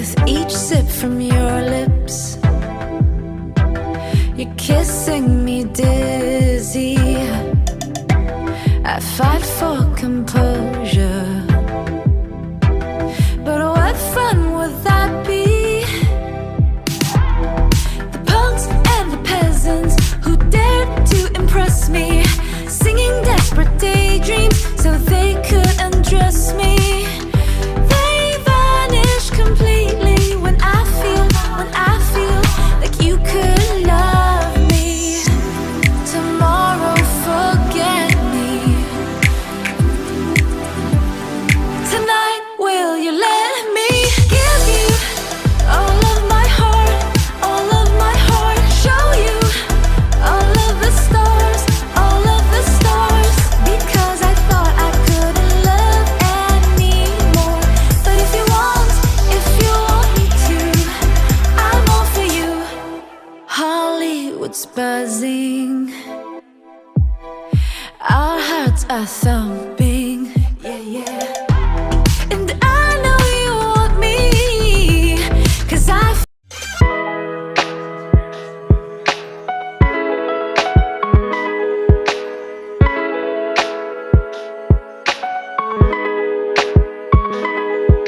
with each sip from your lips. You're kissing me dizzy. I fight for composure, but what fun would that be? The punks and the peasants who dared to impress me, singing desperate daydreams so they could undress me. They vanish completely when I feel like you could love me. Tomorrow, forget me. Tonight, will you let me give you all of my heart, all of my heart? Show you all of the stars, all of the stars. Because I thought I couldn't love anymore. But if you want me to, I'm all for you. Hollywood's buzzing, our hearts are thumping.